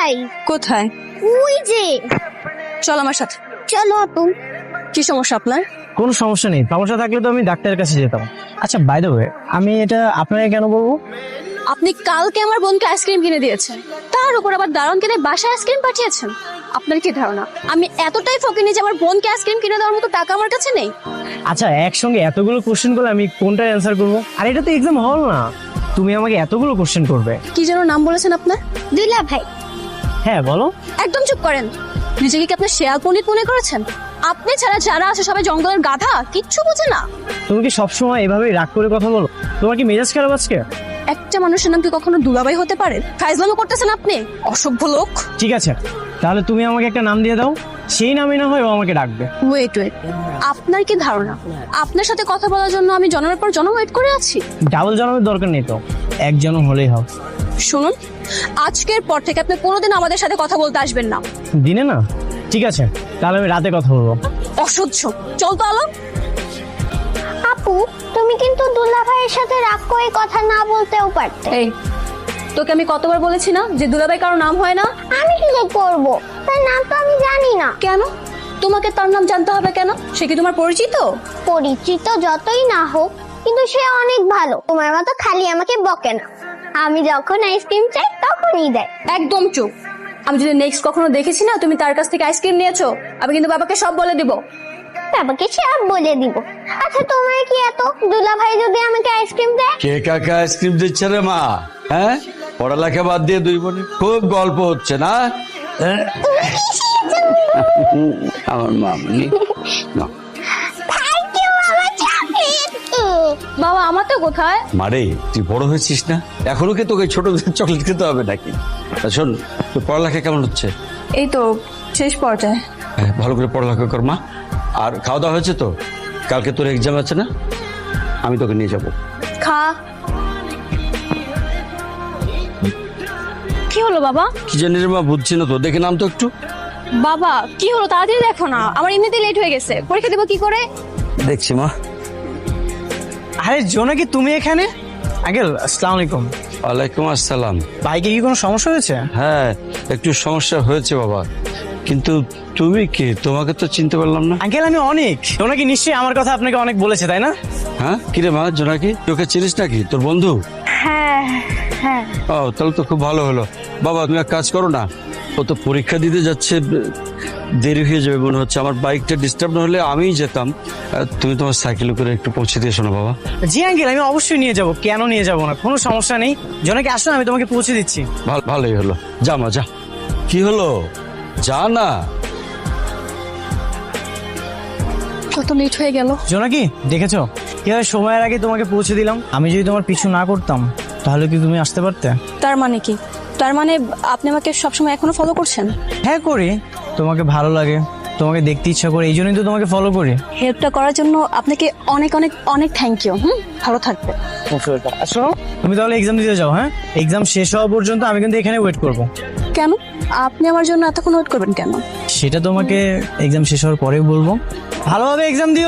ভাই। কোথায়? ওই যে। চল আমার সাথে। চলো আপু। কি সমস্যা আপনার? কোনো সমস্যা নেই, সমস্যা থাকলে তো আমি ডাক্তারের কাছে যেতাম। আচ্ছা বাই দ্য ওয়ে, আমি এটা আপনাকে কেন বলবো? আপনি কালকে আমার বোনকে আইসক্রিম কিনে দিয়েছেন, তার উপর আবার দারুণ কিনে বাসায় আইসক্রিম পাঠিয়েছেন। আপনার কি ধারণা আমি এতটাই ফকিনি যে আমার বোনকে আইসক্রিম কিনে দেওয়ার মতো টাকা আমার কাছে নেই? আচ্ছা একসঙ্গে এতগুলো কোশ্চেন করলে আমি কোনটা অ্যান্সার করবো? আর এটা তো এক্সাম হল না, তুমি আমাকে এতগুলো কোশ্চেন করবে? কি যেন নাম বলেছেন আপনার? দুলা ভাই। হ্যাঁ বলো। একদম চুপ করেন। নিজেকে কি আপনি শেয়াল পণ্ডিত মনে করেছেন? আপনি ছাড়া যারা আছে সবাই জঙ্গলের গাধা, কিচ্ছু বোঝে না। তুমি কি সবসময় এভাবেই রাগ করে কথা বলো? তোমার কি মেজাজ খারাপ আজকে? একটা মানুষের নাম কি কখনো দুলাভাই হতে পারে? ফাইজলামো করতেছেন আপনি, অসভ্য লোক। ঠিক আছে, তাহলে তুমি আমাকে একটা নাম দিয়ে দাও, সেই নামে না হয় ও আমাকে ডাকবে। ওয়েট, আপনার কি ধারণা আপনার সাথে কথা বলার জন্য আমি জন্মের পর জন্ম ওয়েট করে আছি? ডাবল জন্মের দরকার নেই তো, এক জন্ম হলেই হবে। শুনুন, আজকের পর থেকে আপনি কোনোদিন আমাদের সাথে কথা বলতে আসবেন না। দিনে না? ঠিক আছে, তাহলে আমি রাতে কথা বলবো। অসহ্য, চল তো আলো। আপু তুমি কিন্তু দুলা ভাইয়ের সাথে রাগ করে কথা না বলতেও পারতে। এই, তোকে আমি কতবার বলেছি না যে দুলাভাই কারো নাম হয় না? আমি কি করব, তার নাম তো আমি জানি না। কেন? তোমাকে তার নাম জানতে হবে কেন? সে কি তোমার পরিচিত? পরিচিত যতই না হোক, কিন্তু সে অনেক ভালো। তোমার মতো খালি আমাকে বকে না, আমি যখন আইসক্রিম চাই তখনই দেয়। একদম চুপ। আমি যদি নেক্সট কখনো দেখেছি না তুমি তার কাছ থেকে আইসক্রিম নিয়েছো, আমি কিন্তু বাবাকে সব বলে দিব। বাবাকে সব বলে দিব। আচ্ছা তোমার কি এত, দুলা ভাই যদি আমাকে আইসক্রিম দেয়? কে কাকে আইসক্রিম দিচ্ছে রে মা? হ্যাঁ, পড়ালেখা বাদ দিয়ে দুই বোনে খুব গল্প হচ্ছে না? হ্যাঁ? আমার মামনি না। Thank you, আমার চকলেট। বাবা আমার তো কোথায়? মারে তুই বড় হয়েছিস না, এখনো কি তোকে ছোট চকলেট খেতে হবে নাকি? তা শোন, তোর পড়ালেখা কেমন হচ্ছে? এই তো শেষ পর্যায়ে। হ্যাঁ, ভালো করে পড়ালেখা কর মা। আর খাওয়া দাওয়া হয়েছে তো? কালকে তোর এক্সাম আছে না, আমি তোকে নিয়ে যাবো। খা। কি হলো বাবা? কি জানি রে মা, বুঝছি না তো, দেখে নাম তো একটু। বাবা কি হলো তাড়াতাড়ি দেখো না, আমার এমনিতেই লেট হয়ে গেছে, পরীক্ষা দেবো কি করে? দেখছি মা। আরে জোনাকি তুমি এখানে? আঙ্কেল আসসালামু আলাইকুম। ওয়ালাইকুম আসসালাম। বাইকে কি কোনো সমস্যা হয়েছে? হ্যাঁ, একটু সমস্যা হয়েছে বাবা, কিন্তু তুমি কে? তোমাকে তো চিনতে পারলাম না। আঙ্কেল আমি অনেক। জোনাকি নিশ্চয়ই আমার কথা আপনাকে অনেক বলেছে তাই না? হ্যাঁ, কিরে মা জোনাকি, তোকে চিনিস নাকি? তোর বন্ধু? হ্যাঁ হ্যাঁ। ও তাহলে তো খুব ভালো হলো। বাবা তুমি এক কাজ করো না, ও তো পরীক্ষা দিতে যাচ্ছে, দেরি হয়ে যাবে মনে হচ্ছে। আমার বাইকটা ডিস্টার্ব না হলে আমিই যেতাম, তুমি তোমার সাইকেলে করে একটু পৌঁছে দিয়ে শোনো বাবা। জি আঙ্কেল আমি অবশ্যই নিয়ে যাব, কেন নিয়ে যাব না, কোনো সমস্যা নেই। জোনাকি আসো আমি তোমাকে পৌঁছে দিচ্ছি। ভালোই হলো, যা মা যা। কি হলো, যা না। কত লেট হয়ে গেল। জোনাকি দেখেছো কিভাবে সময়ের আগে তোমাকে পৌঁছে দিলাম? আমি যদি তোমার পিছু না করতাম তাহলে কি তুমি আসতে পারতে? তার মানে কি? তার মানে আপনি আমাকে সবসময় এখনো ফলো করছেন? হ্যাঁ করি, তোমাকে ভালো লাগে, তোমাকে দেখতে ইচ্ছা করে, এই জন্যই তো তোমাকে ফলো করি। হেল্পটা করার জন্য আপনাকে অনেক অনেক অনেক থ্যাংক ইউ। ভালো থাকবে। আসো তুমি তাহলে এক্সাম দিতে যাও। হ্যাঁ, এক্সাম শেষ হওয়া পর্যন্ত আমি কিন্তু এখানে ওয়েট করব। কেন? আপনি আমার জন্য এতক্ষণ ওয়েট করবেন কেন? সেটা তোমাকে এক্সাম শেষ হওয়ার পরেই বলবো। ভালোভাবে এক্সাম দিও।